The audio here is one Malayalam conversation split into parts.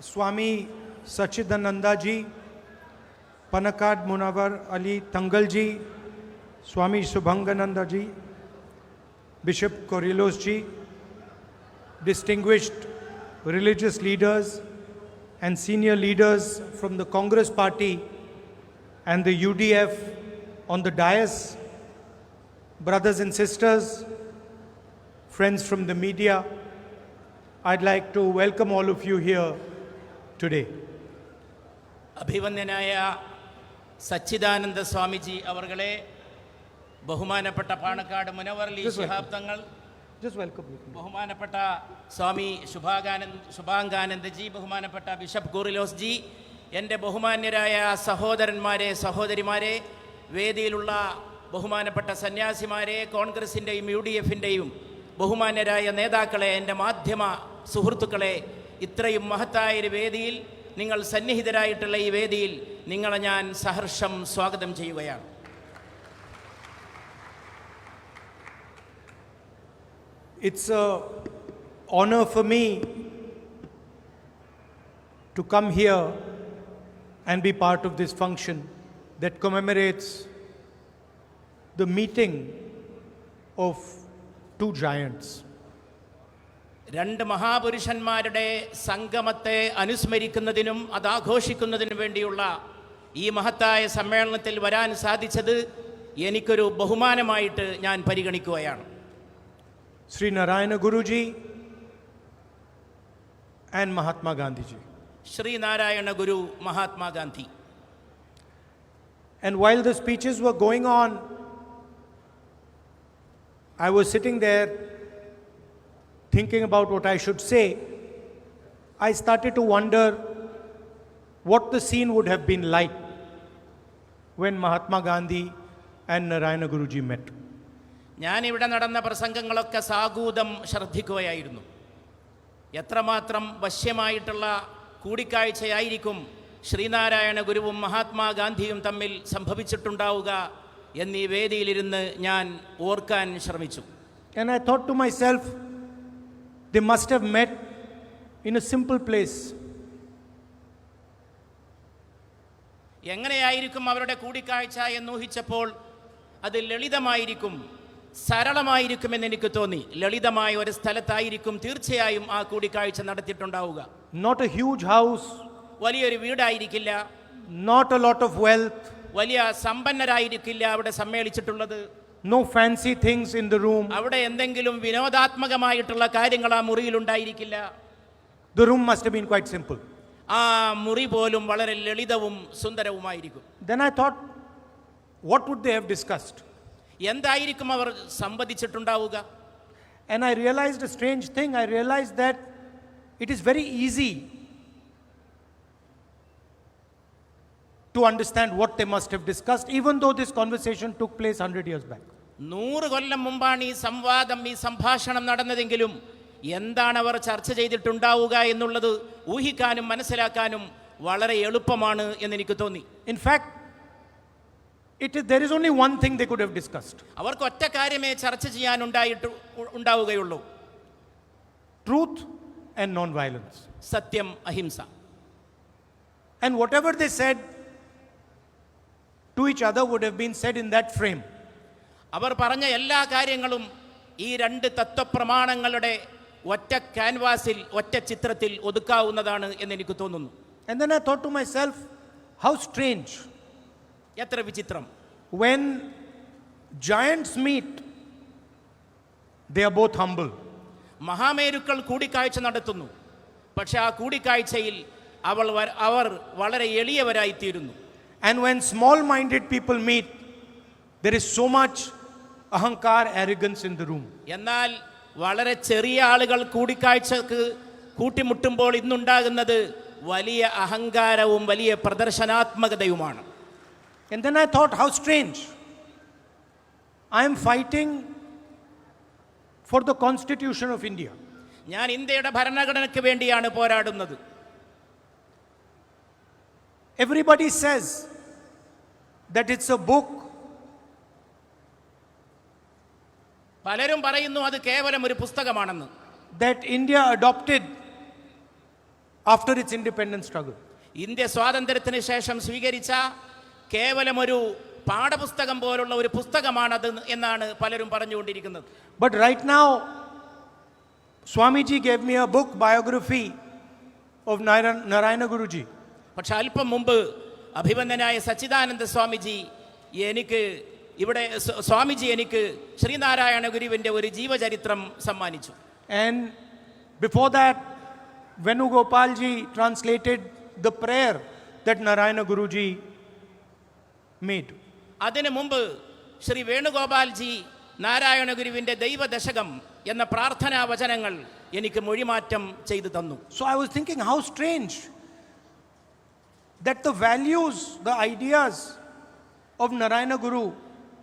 Swami Sachidananda ji, Panakat Munawar Ali Tangal ji, Swami Subhangananda ji, Bishop Kurilos ji, distinguished religious leaders and senior leaders from the Congress Party and the UDF on the dais, brothers and sisters, friends from the media, I'd like to welcome all of you here today. അഭിവന്ദനായ സച്ചിദാനന്ദ സ്വാമിജി അവർകളെ, ബഹുമാനപ്പെട്ട പാണക്കാട് മുനവർ അലി ശിഹാബ് തങ്ങൾ, ബഹുമാനപ്പെട്ട സ്വാമി ശുഭാംഗാനന്ദജി, ബഹുമാനപ്പെട്ട ബിഷപ്പ് ഗോറിലോസ് ജി, എൻ്റെ ബഹുമാന്യരായ സഹോദരന്മാരെ, സഹോദരിമാരെ, വേദിയിലുള്ള ബഹുമാനപ്പെട്ട സന്യാസിമാരെ, കോൺഗ്രസിൻ്റെയും UDFൻ്റെയും ബഹുമാന്യരായ നേതാക്കളെ, എൻ്റെ മാധ്യമ സുഹൃത്തുക്കളെ, ഇത്രയും മഹത്തായൊരു വേദിയിൽ നിങ്ങൾ സന്നിഹിതരായിട്ടുള്ള ഈ വേദിയിൽ നിങ്ങളെ ഞാൻ സഹർഷം സ്വാഗതം ചെയ്യുകയാണ്. It's an honor for me to come here and be part of this function that commemorates the meeting of two giants. രണ്ട് മഹാപുരുഷന്മാരുടെ സംഗമത്തെ അനുസ്മരിക്കുന്നതിനും അത് ആഘോഷിക്കുന്നതിനും വേണ്ടിയുള്ള ഈ മഹത്തായ സമ്മേളനത്തിൽ വരാൻ സാധിച്ചത് എനിക്കൊരു ബഹുമാനമായിട്ട് ഞാൻ പരിഗണിക്കുകയാണ്. Sri Narayana Guruji and Mahatma Gandhi ji. Shri Narayana Guru, Mahatma Gandhi. And while the speeches were going on, I was sitting there thinking about what I should say. I started to wonder what the scene would have been like when Mahatma Gandhi and Narayana Guruji met. ഞാനിവിടെ നടന്ന പ്രസംഗങ്ങളൊക്കെ സാഗൂതം ശ്രദ്ധിക്കുകയായിരുന്നു. എത്രമാത്രം വശ്യമായിട്ടുള്ള കൂടിക്കാഴ്ചയായിരിക്കും ശ്രീനാരായണ ഗുരുവും മഹാത്മാഗാന്ധിയും തമ്മിൽ സംഭവിച്ചിട്ടുണ്ടാവുക എന്നീ വേദിയിലിരുന്ന് ഞാൻ ഓർക്കാൻ ശ്രമിച്ചു. And I thought to myself, they must have met in a simple place. എങ്ങനെയായിരിക്കും അവരുടെ കൂടിക്കാഴ്ച എന്ന് ഊഹിച്ചപ്പോൾ അത് ലളിതമായിരിക്കും, സരളമായിരിക്കുമെന്ന് എനിക്ക് തോന്നി. ലളിതമായ ഒരു സ്ഥലത്തായിരിക്കും തീർച്ചയായും ആ കൂടിക്കാഴ്ച നടത്തിയിട്ടുണ്ടാവുക. Not a huge house, വലിയൊരു വീടായിരിക്കില്ല, not a lot of wealth, വലിയ സമ്പന്നരായിരിക്കില്ല അവിടെ സമ്മേളിച്ചിട്ടുള്ളത്. no fancy things in the room. അവിടെ എന്തെങ്കിലും വിനോദാത്മകമായിട്ടുള്ള കാര്യങ്ങൾ ആ മുറിയിൽ ഉണ്ടായിരിക്കില്ല. The room must have been quite simple. ആ മുറി പോലും വളരെ ലളിതവും സുന്ദരവുമായിരിക്കും. Then I thought, what would they have discussed? എന്തായിരിക്കും അവർ സംവദിച്ചിട്ടുണ്ടാവുക? And I realized a strange thing. I realized that it is very easy to understand what they must have discussed, even though this conversation took place 100 years back. 100 കൊല്ലം മുമ്പാണ് ഈ സംവാദം, ഈ സംഭാഷണം നടന്നതെങ്കിലും എന്താണ് അവർ ചർച്ച ചെയ്തിട്ടുണ്ടാവുക എന്നുള്ളത് ഊഹിക്കാനും മനസ്സിലാക്കാനും വളരെ എളുപ്പമാണ് എന്നെനിക്ക് തോന്നി. In fact, there is only one thing they could have discussed. അവർക്ക് ഒറ്റ കാര്യമേ ചർച്ച ചെയ്യാൻ ഉണ്ടാവുകയുള്ളൂ: truth and non-violence. സത്യം, അഹിംസ. And whatever they said to each other would have been said in that frame. അവർ പറഞ്ഞ എല്ലാ കാര്യങ്ങളും ഈ രണ്ട് തത്വപ്രമാണങ്ങളുടെ ഒറ്റ ക്യാൻവാസിൽ, ഒറ്റ ചിത്രത്തിൽ ഒതുക്കാവുന്നതാണ് എന്ന് എനിക്ക് തോന്നുന്നു. And then I thought to myself, how strange. എത്ര വിചിത്രം. When giants meet, they are both humble. മഹാമേരുക്കൾ കൂടിക്കാഴ്ച നടത്തുന്നു, പക്ഷെ ആ കൂടിക്കാഴ്ചയിൽ അവർ വളരെ എളിയവരായിത്തീരുന്നു. And when small-minded people meet, there is so much ahankar, arrogance in the room. എന്നാൽ വളരെ ചെറിയ ആളുകൾ കൂടിക്കാഴ്ചക്ക് കൂട്ടിമുട്ടുമ്പോൾ ഇന്നുണ്ടാകുന്നത് വലിയ അഹങ്കാരവും വലിയ പ്രദർശനാത്മകതയുമാണ്. And then I thought, how strange. I am fighting for the Constitution of India. ഞാൻ ഇന്ത്യയുടെ ഭരണഘടനയ്ക്ക് വേണ്ടിയാണ് പോരാടുന്നത്. Everybody says that it's a book പലരും പറയുന്നു അത് കേവലം ഒരു പുസ്തകമാണെന്ന്. that India adopted after its independence struggle. India സ്വാതന്ത്ര്യത്തിന് ശേഷം സ്വീകരിച്ച കേവലം ഒരു പാഠപുസ്തകം പോലുള്ള ഒരു പുസ്തകമാണത് എന്നാണ് പലരും പറഞ്ഞുകൊണ്ടിരിക്കുന്നത്. But right now, Swamiji gave me a book biography of Narayana Guruji. പക്ഷെ അല്പം മുമ്പ് അഭിവന്ദനായ സച്ചിദാനന്ദ സ്വാമിജി എനിക്ക് ശ്രീനാരായണ ഗുരുവിന്റെ ഒരു ജീവചരിത്രം സമ്മാനിച്ചു. And before that, Venugopalji translated the prayer that Narayana Guruji made. അതിനു മുമ്പ് ശ്രീ വേണുഗോപാൽജി നാരായണ ഗുരുവിന്റെ ദൈവദശകം എന്ന പ്രാർത്ഥനാ വചനങ്ങൾ എനിക്ക് മൊഴിമാറ്റം ചെയ്തു തന്നു. So I was thinking how strange that the values, the ideas of Narayana Guru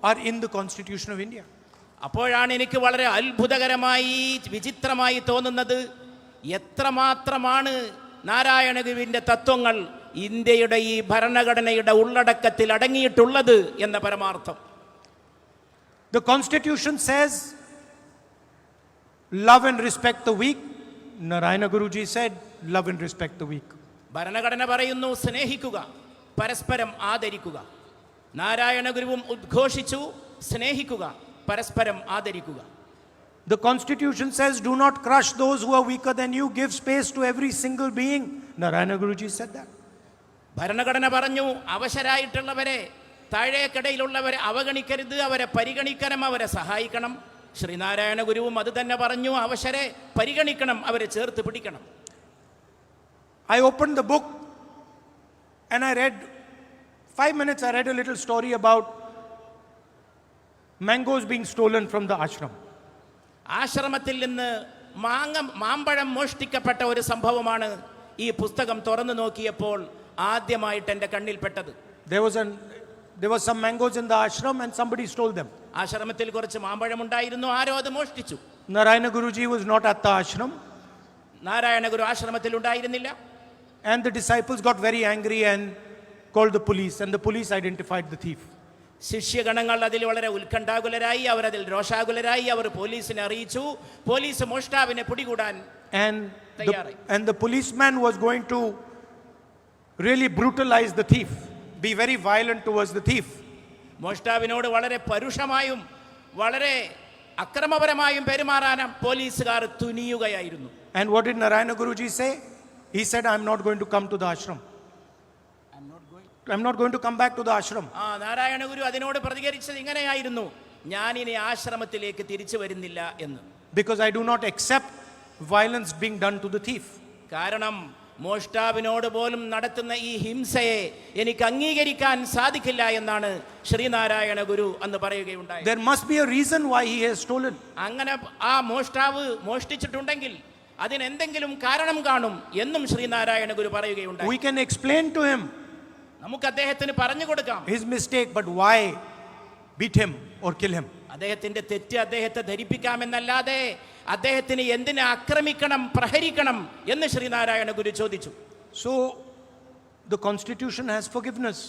are in the Constitution of India. അപ്പോഴാണ് എനിക്ക് വളരെ അത്ഭുതകരമായി വിചിത്രമായി തോന്നുന്നത്, എത്രമാത്രമാണ് നാരായണ ഗുരുവിന്റെ തത്വങ്ങൾ ഇന്ത്യയുടെ ഈ ഭരണഘടനയുടെ ഉള്ളടക്കത്തിൽ അടങ്ങിയിട്ടുള്ളത് എന്ന പരമാർത്ഥം. The Constitution says, love and respect the weak. Narayana Guruji said, love and respect the weak. ഭരണഘടന പറയുന്നു സ്നേഹിക്കുക, പരസ്പരം ആദരിക്കുക. നാരായണ ഗുരുവും ഉദ്ഘോഷിച്ചു സ്നേഹിക്കുക, പരസ്പരം ആദരിക്കുക. The Constitution says, do not crush those who are weaker than you, give space to every single being. Narayana Guruji said that. ഭരണഘടന പറഞ്ഞു അവശരായിട്ടുള്ളവരെ, താഴേക്കടയിലുള്ളവരെ അവഗണിക്കരുത്, അവരെ പരിഗണിക്കണം, അവരെ സഹായിക്കണം. ശ്രീനാരായണ ഗുരുവും അത് തന്നെ പറഞ്ഞു, അവശരെ പരിഗണിക്കണം, അവരെ ചേർത്ത് പിടിക്കണം. I opened the book and I read 5 minutes. I read a little story about mangoes being stolen from the ashram. ആശ്രമത്തിൽ നിന്ന് മാമ്പഴം മോഷ്ടിക്കപ്പെട്ട ഒരു സംഭവമാണ് ഈ പുസ്തകം തുറന്നു നോക്കിയപ്പോൾ ആദ്യമായിട്ട് എൻ്റെ കണ്ണിൽപ്പെട്ടത്. There was some mangoes in the ashram and somebody stole them. ആശ്രമത്തിൽ കുറച്ച് മാമ്പഴം ഉണ്ടായിരുന്നു, ആരോ അത് മോഷ്ടിച്ചു. Narayana Guruji was not at the ashram. Narayana Guru ആശ്രമത്തിൽ ഉണ്ടായിരുന്നില്ല. And the disciples got very angry and called the police, and the police identified the thief. ശിഷ്യഗണങ്ങൾ അതിൽ വളരെ ഉത്കണ്ഠാകുലരായി, അവരതിൽ രോഷാകുലരായി, അവർ പോലീസിനെ അറിയിച്ചു. പോലീസ് മോഷ്ടാവിനെ പിടികൂടാൻ തയ്യാറായി. And the policeman was going to really brutalize the thief, be very violent towards the thief. മോഷ്ടാവിനോട് വളരെ പരുഷമായും വളരെ അക്രമപരമായും പെരുമാറാനും പോലീസുകാർ തുനിയുകയായിരുന്നു. And what did Narayana Guruji say? He said, I'm not going to come to the ashram. I'm not going to come back to the ashram. Narayana Guru അതിനോട് പ്രതികരിച്ചത് ഇങ്ങനെയായിരുന്നു, ഞാൻ ഇനി ആശ്രമത്തിലേക്ക് തിരിച്ചു വരുന്നില്ല എന്ന്. Because I do not accept violence being done to the thief. കാരണം മോഷ്ടാവിനോട് പോലും നടത്തുന്ന ഈ ഹിംസയെ എനിക്ക് അംഗീകരിക്കാൻ സാധിക്കില്ല എന്നാണ് ശ്രീനാരായണ ഗുരു അന്ന് പറയുകയുണ്ടായി. There must be a reason why he has stolen. അങ്ങനെ ആ മോഷ്ടാവ് മോഷ്ടിച്ചിട്ടുണ്ടെങ്കിൽ അതിനെന്തെങ്കിലും കാരണം കാണും എന്നും ശ്രീനാരായണ ഗുരു പറയുകയുണ്ടായി. We can explain to him നമുക്ക് അദ്ദേഹത്തിന് പറഞ്ഞു കൊടുക്കാം his mistake, but why beat him or kill him? അദ്ദേഹത്തിന്റെ തെറ്റ് അദ്ദേഹത്തെ ധരിപ്പിക്കാമെന്നല്ലാതെ അദ്ദേഹത്തിന് എന്തിനെ ആക്രമിക്കണം, പ്രഹരിക്കണം എന്ന് ശ്രീനാരായണ ഗുരു ചോദിച്ചു. So the Constitution has forgiveness.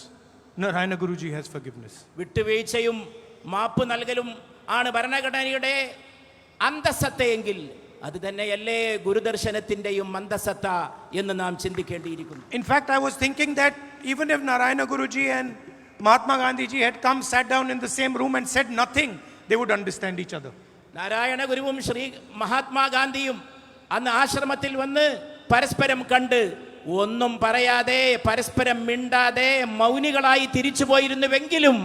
Narayana Guruji has forgiveness. വിട്ടുവീഴ്ചയും മാപ്പ് നൽകലും ആണ് ഭരണഘടനയുടെ അന്തസ്സത്തയെങ്കിൽ അത് തന്നെയല്ലേ ഗുരുദർശനത്തിന്റെയും അന്തസ്സത്ത എന്ന് നാം ചിന്തിക്കേണ്ടിയിരിക്കുന്നു. In fact, I was thinking that even if Narayana Guruji and Mahatma Gandhi ji had come, sat down in the same room and said nothing, they would understand each other. Narayana ഗുരുവും ശ്രീ മഹാത്മാഗാന്ധിയും അന്ന് ആശ്രമത്തിൽ വന്ന് പരസ്പരം കണ്ട് ഒന്നും പറയാതെ പരസ്പരം മിണ്ടാതെ മൗനികളായി തിരിച്ചു പോയിരുന്നുവെങ്കിലും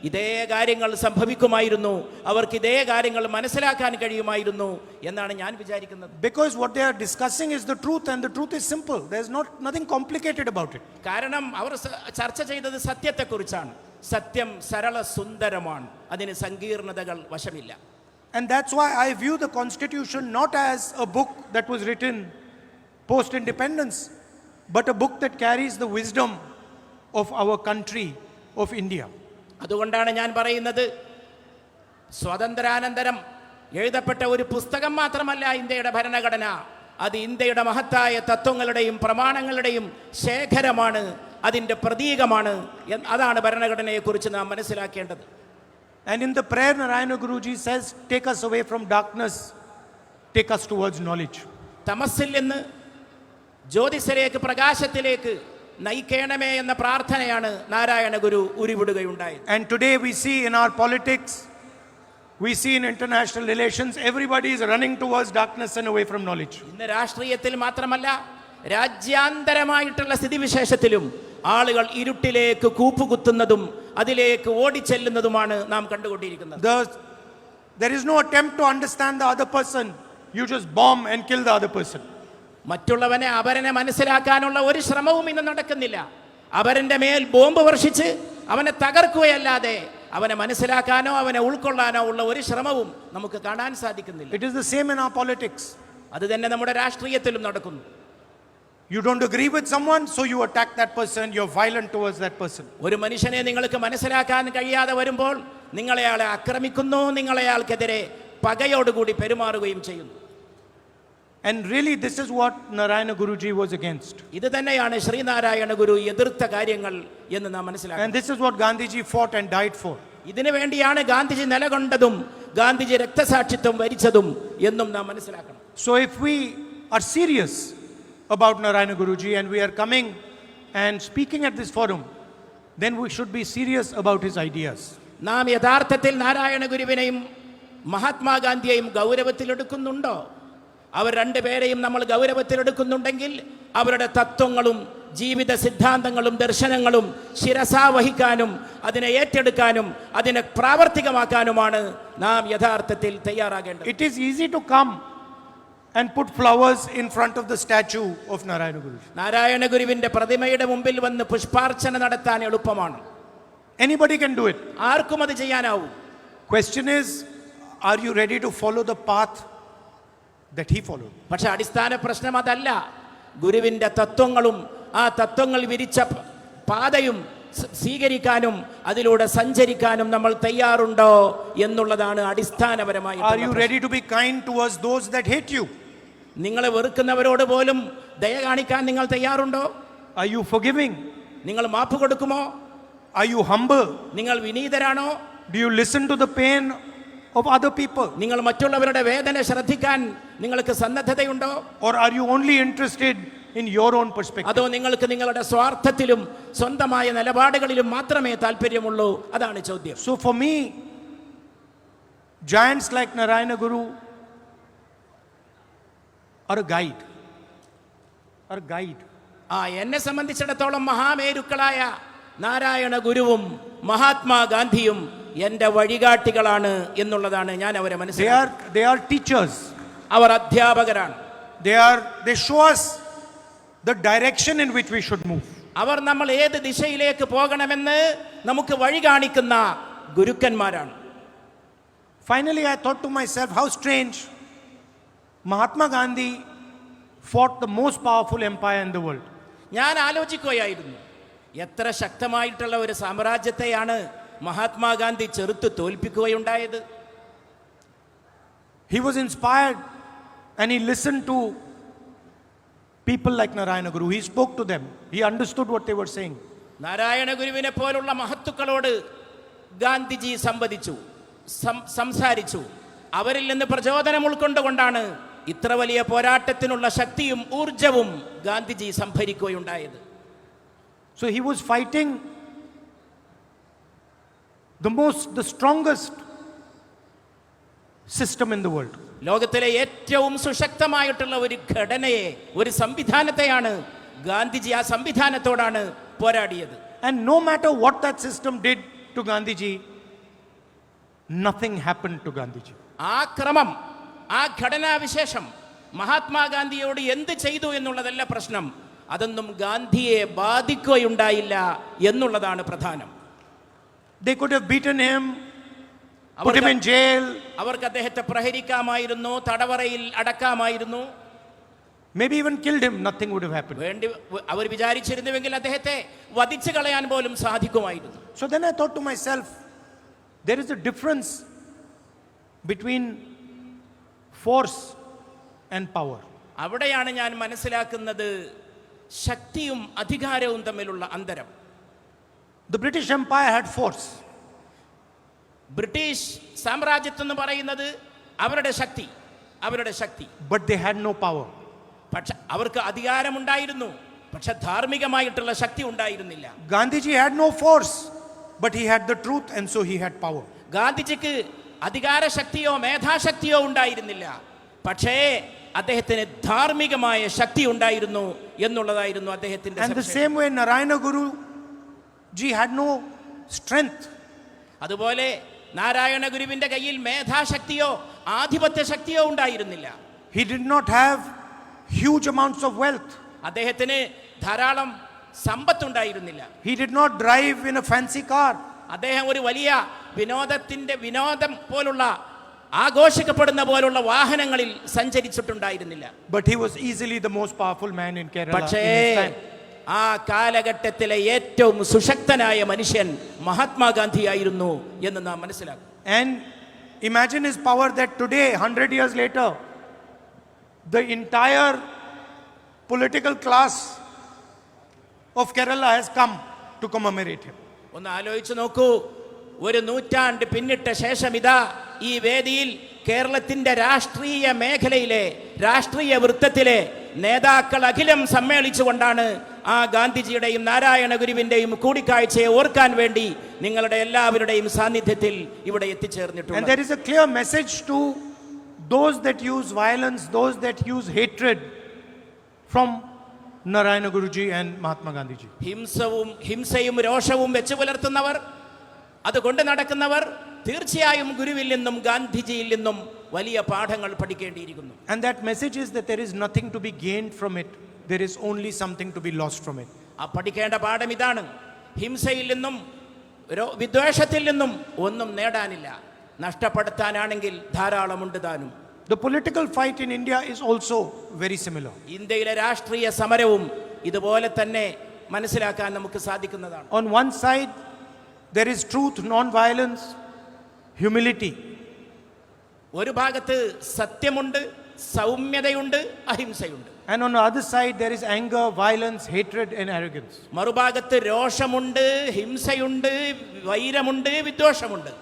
ഇതേ കാര്യങ്ങൾ സംഭവിക്കുമായിരുന്നു, അവർക്ക് ഇതേ കാര്യങ്ങൾ മനസ്സിലാക്കാൻ കഴിയുമായിരുന്നു എന്നാണ് ഞാൻ വിചാരിക്കുന്നത്. Because what they are discussing is the truth, and the truth is simple. There is nothing complicated about it. കാരണം അവർ ചർച്ച ചെയ്തത് സത്യത്തെക്കുറിച്ചാണ്. സത്യം സരള സുന്ദരമാണ്, അതിന് സങ്കീർണതകൾ വശമില്ല. And that's why I view the Constitution not as a book that was written post-independence, but a book that carries the wisdom of our country, of India. അതുകൊണ്ടാണ് ഞാൻ പറയുന്നത്, സ്വാതന്ത്ര്യാനന്തരം എഴുതപ്പെട്ട ഒരു പുസ്തകം മാത്രമല്ല ഇന്ത്യയുടെ ഭരണഘടന, അത് ഇന്ത്യയുടെ മഹത്തായ തത്വങ്ങളുടെയും പ്രമാണങ്ങളുടെയും ശേഖരമാണ്, അതിൻ്റെ പ്രതീകമാണ്. അതാണ് ഭരണഘടനയെക്കുറിച്ച് നാം മനസ്സിലാക്കേണ്ടത്. And in the prayer, Narayana Guruji says, take us away from darkness, take us towards knowledge. തമസ്സിൽ നിന്ന് ജ്യോതിസരേക്ക് പ്രകാശത്തിലേക്ക് നയിക്കണമേ എന്ന പ്രാർത്ഥനയാണ് Narayana Guru ഉരുവിടുകയുണ്ടായത്. And today we see in our politics, we see in international relations, everybody is running towards darkness and away from knowledge. ഇന്ന് രാഷ്ട്രീയത്തിൽ മാത്രമല്ല രാജ്യാന്തരമായിട്ടുള്ള സ്ഥിതിവിശേഷത്തിലും ആളുകൾ ഇരുട്ടിലേക്ക് കൂപ്പുകുത്തുന്നതും അതിലേക്ക് ഓടിച്ചെല്ലുന്നതുമാണ് നാം കണ്ടുകൊണ്ടിരിക്കുന്നത്. There is no attempt to understand the other person. You just bomb and kill the other person. മറ്റുള്ളവനെ അവരനെ മനസ്സിലാക്കാനുള്ള ഒരു ശ്രമവും ഇന്ന് നടക്കുന്നില്ല. അവരന്റെ മേൽ ബോംബ് വർഷിച്ച് അവനെ തകർക്കുകയല്ലാതെ അവനെ മനസ്സിലാക്കാനോ അവനെ ഉൾക്കൊള്ളാനോ ഉള്ള ഒരു ശ്രമവും നമുക്ക് കാണാൻ സാധിക്കുന്നില്ല. It is the same in our politics. അത് തന്നെ നമ്മുടെ രാഷ്ട്രീയത്തിലും നടക്കുന്നു. You don't agree with someone, so you attack that person, you're violent towards that person. ഒരു മനുഷ്യനെ നിങ്ങൾക്ക് മനസ്സിലാക്കാൻ കഴിയാതെ വരുമ്പോൾ നിങ്ങളെയാളെ ആക്രമിക്കുന്നു, നിങ്ങളെയാൾക്കെതിരെ പകയോടുകൂടി പെരുമാറുകയും ചെയ്യുന്നു. And really this is what Narayana Guruji was against. ഇത് തന്നെയാണ് ശ്രീനാരായണ ഗുരു എതിർത്ത കാര്യങ്ങൾ എന്ന് നാം മനസ്സിലാക്കണം. And this is what Gandhiji fought and died for. ഇതിനു വേണ്ടിയാണ് ഗാന്ധിജി നിലകൊണ്ടതും ഗാന്ധിജി രക്തസാക്ഷിത്വം വരിച്ചതും എന്നും നാം മനസ്സിലാക്കണം. So if we are serious about Narayana Guruji and we are coming and speaking at this forum, then we should be serious about his ideas. നാം യഥാർത്ഥത്തിൽ നാരായണ ഗുരുവിനെയും മഹാത്മാഗാന്ധിയെയും ഗൗരവത്തിലെടുക്കുന്നുണ്ടോ? അവർ രണ്ടുപേരെയും നമ്മൾ ഗൗരവത്തിലെടുക്കുന്നുണ്ടെങ്കിൽ അവരുടെ തത്വങ്ങളും ജീവിത സിദ്ധാന്തങ്ങളും ദർശനങ്ങളും ശിരസാവഹിക്കാനും അതിനെ ഏറ്റെടുക്കാനും അതിനെ പ്രാവർത്തികമാക്കാനുമാണ് നാം യഥാർത്ഥത്തിൽ തയ്യാറാകേണ്ടത്. It is easy to come and put flowers in front of the statue of Narayana Guruji. Narayana ഗുരുവിന്റെ പ്രതിമയുടെ മുമ്പിൽ വന്ന് പുഷ്പാർച്ചന നടത്താൻ എളുപ്പമാണ്. Anybody can do it. ആർക്കും അത് ചെയ്യാനാവും. Question is, are you ready to follow the path that he followed? പക്ഷെ അടിസ്ഥാന പ്രശ്നം അതല്ല. ഗുരുവിന്റെ തത്വങ്ങളും ആ തത്വങ്ങൾ വിരിച്ച പാതയും സ്വീകരിക്കാനും അതിലൂടെ സഞ്ചരിക്കാനും നമ്മൾ തയ്യാറുണ്ടോ എന്നുള്ളതാണ് അടിസ്ഥാനപരമായി. Are you ready to be kind towards those that hate you? നിങ്ങളെ വെറുക്കുന്നവരോട് പോലും ദയ കാണിക്കാൻ നിങ്ങൾ തയ്യാറുണ്ടോ? Are you forgiving? നിങ്ങൾ മാപ്പ് കൊടുക്കുമോ? Are you humble? നിങ്ങൾ വിനീതരാണോ? Do you listen to the pain of other people? നിങ്ങൾ മറ്റുള്ളവരുടെ വേദന ശ്രദ്ധിക്കാൻ നിങ്ങൾക്ക് സന്നദ്ധതയുണ്ടോ? Or are you only interested in your own perspective? അതോ നിങ്ങൾക്ക് നിങ്ങളുടെ സ്വാർത്ഥത്തിലും സ്വന്തമായ നിലപാടുകളിലും മാത്രമേ താല്പര്യമുള്ളൂ? അതാണ് ചോദ്യം. So for me, giants like Narayana Guru are a guide. Are a guide. എന്നെ സംബന്ധിച്ചിടത്തോളം മഹാമേരുക്കളായ നാരായണ ഗുരുവും മഹാത്മാഗാന്ധിയും എന്റെ വഴികാട്ടികളാണ് എന്നുള്ളതാണ് ഞാൻ അവരെ മനസ്സിലാക്കുന്നത്. They are teachers. Our അധ്യാപകരാണ്. They show us the direction in which we should move. അവർ നമ്മൾ ഏത് ദിശയിലേക്ക് പോകണമെന്ന് നമുക്ക് വഴി കാണിക്കുന്ന ഗുരുക്കന്മാരാണ്. Finally, I thought to myself, how strange. Mahatma Gandhi fought the most powerful empire in the world. ഞാൻ ആലോചിക്കുകയായിരുന്നു, എത്ര ശക്തമായിട്ടുള്ള ഒരു സാമ്രാജ്യത്തെയാണ് മഹാത്മാഗാന്ധി ചെറുത്ത് തോൽപ്പിക്കുകയുണ്ടായത്. He was inspired and he listened to people like Narayana Guru. He spoke to them. He understood what they were saying. Narayana ഗുരുവിനെ പോലുള്ള മഹത്തുക്കളോട് ഗാന്ധിജി സംസാരിച്ചു. അവരിൽ നിന്ന് പ്രചോദനം ഉൾക്കൊണ്ടുകൊണ്ടാണ് ഇത്ര വലിയ പോരാട്ടത്തിനുള്ള ശക്തിയും ഊർജവും Gandhiji സംഭരിക്കുകയുണ്ടായത്. So he was fighting the strongest system in the world. ലോകത്തിലെ ഏറ്റവും സുശക്തമായിട്ടുള്ള ഒരു ഘടനയെ, ഒരു സംവിധാനത്തെയാണ് ഗാന്ധിജി, ആ സംവിധാനത്തോടാണ് പോരാടിയത്. And no matter what that system did to Gandhiji, nothing happened to Gandhiji. ആ ക്രമം, ആ ഘടനാവിശേഷം മഹാത്മാഗാന്ധിയോട് എന്ത് ചെയ്തു എന്നുള്ളതല്ല പ്രശ്നം. അതൊന്നും ഗാന്ധിയെ ബാധിക്കുകയുണ്ടായില്ല എന്നുള്ളതാണ് പ്രധാനം. They could have beaten him, put him in jail. അവർക്ക് അദ്ദേഹത്തെ പ്രഹരിക്കാമായിരുന്നു, തടവറയിൽ അടക്കാമായിരുന്നു, maybe even killed him. Nothing would have happened. അവർ വിചാരിച്ചിരുന്നുവെങ്കിൽ അദ്ദേഹത്തെ വധിച്ചു കളയാൻ പോലും സാധിക്കുമായിരുന്നു. So then I thought to myself, there is a difference between force and power. അവിടെയാണ് ഞാൻ മനസ്സിലാക്കുന്നത് ശക്തിയും അധികാരവും തമ്മിലുള്ള അന്തരം. The British Empire had force. British സാമ്രാജ്യത്വം എന്ന് പറയുന്നത് അവരുടെ ശക്തി. But they had no power. പക്ഷെ അവർക്ക് അധികാരമുണ്ടായിരുന്നു, പക്ഷെ ധാർമ്മികമായിട്ടുള്ള ശക്തി ഉണ്ടായിരുന്നില്ല. Gandhiji had no force, but he had the truth, and so he had power. ഗാന്ധിജിക്ക് അധികാരശക്തിയോ മേധാശക്തിയോ ഉണ്ടായിരുന്നില്ല, പക്ഷേ അദ്ദേഹത്തിന് ധാർമ്മികമായ ശക്തി ഉണ്ടായിരുന്നു എന്നുള്ളതായിരുന്നു അദ്ദേഹത്തിന്റെ And the സവിശേഷത. same way, Narayana Guru ji had no strength. അതുപോലെ നാരായണ ഗുരുവിന്റെ കയ്യിൽ മേധാശക്തിയോ ആധിപത്യ ശക്തിയോ ഉണ്ടായിരുന്നില്ല. He did not have huge amounts of wealth. അദ്ദേഹത്തിന് ധാരാളം സമ്പത്തുണ്ടായിരുന്നില്ല. He did not drive in a fancy car. അദ്ദേഹം ഒരു വലിയ വിനോദം പോലുള്ള ആഘോഷിക്കപ്പെടുന്ന പോലുള്ള വാഹനങ്ങളിൽ സഞ്ചരിച്ചിട്ടുണ്ടായിരുന്നില്ല. But he was easily the most powerful man in Kerala. പക്ഷേ in his time. ആ കാലഘട്ടത്തിലെ ഏറ്റവും സുശക്തനായ മനുഷ്യൻ മഹാത്മാഗാന്ധിയായിരുന്നു എന്ന് നാം മനസ്സിലാക്കും. And imagine his power that today, 100 years later, the entire political class of Kerala has come to commemorate him. ഒന്ന് ആലോചിച്ച് നോക്കൂ, ഒരു നൂറ്റാണ്ട് പിന്നിട്ട ശേഷം ഇതാ ഈ വേദിയിൽ കേരളത്തിന്റെ രാഷ്ട്രീയ മേഖലയിലെ രാഷ്ട്രീയ വൃത്തത്തിലെ നേതാക്കൾ അഖിലം സമ്മേളിച്ചുകൊണ്ടാണ് ആ ഗാന്ധിജിയുടെയും നാരായണ ഗുരുവിന്റെയും കൂടിക്കാഴ്ചയെ ഓർക്കാൻ വേണ്ടി നിങ്ങളുടെ എല്ലാവരുടെയും സാന്നിധ്യത്തിൽ ഇവിടെ And എത്തിച്ചേർന്നിട്ടുണ്ട്. there is a clear message to those that use violence, those that use hatred, from Narayana Guruji and Mahatma Gandhi ji. ഹിംസയും രോഷവും വെച്ചു പുലർത്തുന്നവർ, അതുകൊണ്ട് നടക്കുന്നവർ തീർച്ചയായും ഗുരുവിൽ നിന്നും ഗാന്ധിജിയിൽ നിന്നും വലിയ പാഠങ്ങൾ പഠിക്കേണ്ടിയിരിക്കുന്നു. And that message is that there is nothing to be gained from it. There is only something to be lost from it. ആ പഠിക്കേണ്ട പാഠം ഇതാണ്: ഹിംസയിൽ നിന്നും വിദ്വേഷത്തിൽ നിന്നും ഒന്നും നേടാനില്ല, നഷ്ടപ്പെടുത്താനാണെങ്കിൽ ധാരാളമുണ്ട് താനും. The political fight in India is also very similar. ഇന്ത്യയിലെ രാഷ്ട്രീയ സമരവും ഇതുപോലെ തന്നെ മനസ്സിലാക്കാൻ നമുക്ക് സാധിക്കുന്നതാണ്. On one side, there is truth, non-violence, humility. ഒരു ഭാഗത്ത് സത്യമുണ്ട്, സൗമ്യതയുണ്ട്, അഹിംസയുണ്ട്. And on the other side, there is anger, violence, hatred, and arrogance. മറുഭാഗത്ത് രോഷമുണ്ട്, ഹിംസയുണ്ട്, വൈരമുണ്ട്, വിദ്വേഷമുണ്ട്.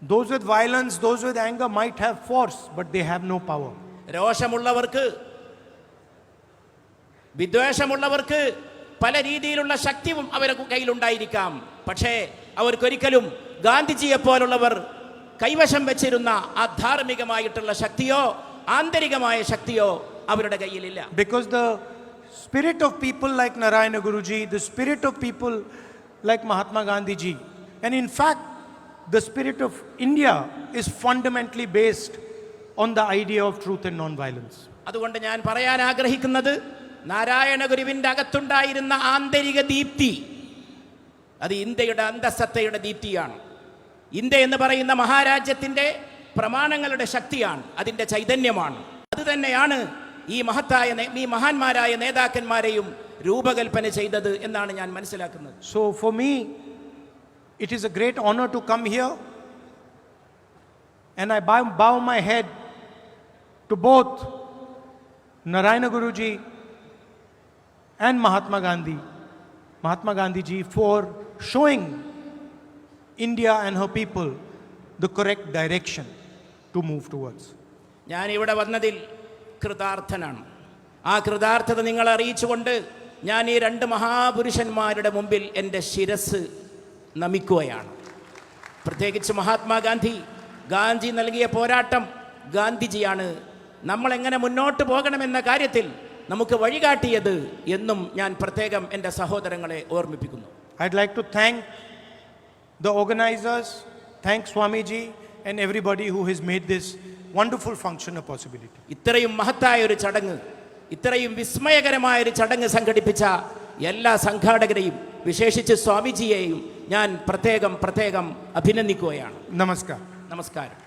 Those with violence, those with anger might have force, but they have no power. രോഷമുള്ളവർക്ക്, വിദ്വേഷമുള്ളവർക്ക് പല രീതിയിലുള്ള ശക്തിയും അവരുടെ കയ്യിലുണ്ടായിരിക്കാം, പക്ഷേ അവർക്കൊരിക്കലും ഗാന്ധിജിയെ പോലുള്ളവർ കൈവശം വെച്ചിരുന്ന അധാർമികമായിട്ടുള്ള ശക്തിയോ ആന്തരികമായ ശക്തിയോ അവരുടെ കയ്യിലില്ല. Because the spirit of people like Narayana Guruji, the spirit of people like Mahatma Gandhi ji, and in fact, the spirit of India is fundamentally based on the idea of truth and non-violence. അതുകൊണ്ട് ഞാൻ പറയാൻ ആഗ്രഹിക്കുന്നത്, നാരായണ ഗുരുവിന്റെ അകത്തുണ്ടായിരുന്ന ആന്തരിക ദീപ്തി അത് ഇന്ത്യയുടെ അന്തഃസത്തയുടെ ദീപ്തിയാണ്. ഇന്ത്യ എന്ന് പറയുന്ന മഹാരാജ്യത്തിന്റെ പ്രമാണങ്ങളുടെ ശക്തിയാണ്, അതിന്റെ ചൈതന്യമാണ്. അത് തന്നെയാണ് ഈ മഹാന്മാരായ നേതാക്കന്മാരെയും രൂപകൽപ്പന ചെയ്തത് എന്നാണ് ഞാൻ മനസ്സിലാക്കുന്നത്. So for me, it is a great honor to come here, and I bow my head to both Narayana Guruji and Mahatma Gandhi ji, for showing India and her people the correct direction to move towards. ഞാൻ ഇവിടെ വന്നതിൽ കൃതാർത്ഥനാണ്. ആ കൃതാർത്ഥത നിങ്ങളെ അറിയിച്ചുകൊണ്ട് ഞാൻ ഈ രണ്ട് മഹാപുരുഷന്മാരുടെ മുമ്പിൽ എൻ്റെ ശിരസ് നമിക്കുകയാണ്. പ്രത്യേകിച്ച് ഗാന്ധി നൽകിയ പോരാട്ടം, ഗാന്ധിജിയാണ് നമ്മളെങ്ങനെ മുന്നോട്ട് പോകണമെന്ന കാര്യത്തിൽ നമുക്ക് വഴികാട്ടിയത് എന്നും ഞാൻ പ്രത്യേകം എൻ്റെ സഹോദരങ്ങളെ ഓർമ്മിപ്പിക്കുന്നു. I'd like to thank the organizers, thank Swamiji and everybody who has made this wonderful function a possibility. ഇത്രയും മഹത്തായ ഒരു ചടങ്ങ്, ഇത്രയും വിസ്മയകരമായ ഒരു ചടങ്ങ് സംഘടിപ്പിച്ച എല്ലാ സംഘാടകരെയും വിശേഷിച്ച് സ്വാമിജിയെയും ഞാൻ പ്രത്യേകം അഭിനന്ദിക്കുകയാണ്. Namaskar. നമസ്കാരം.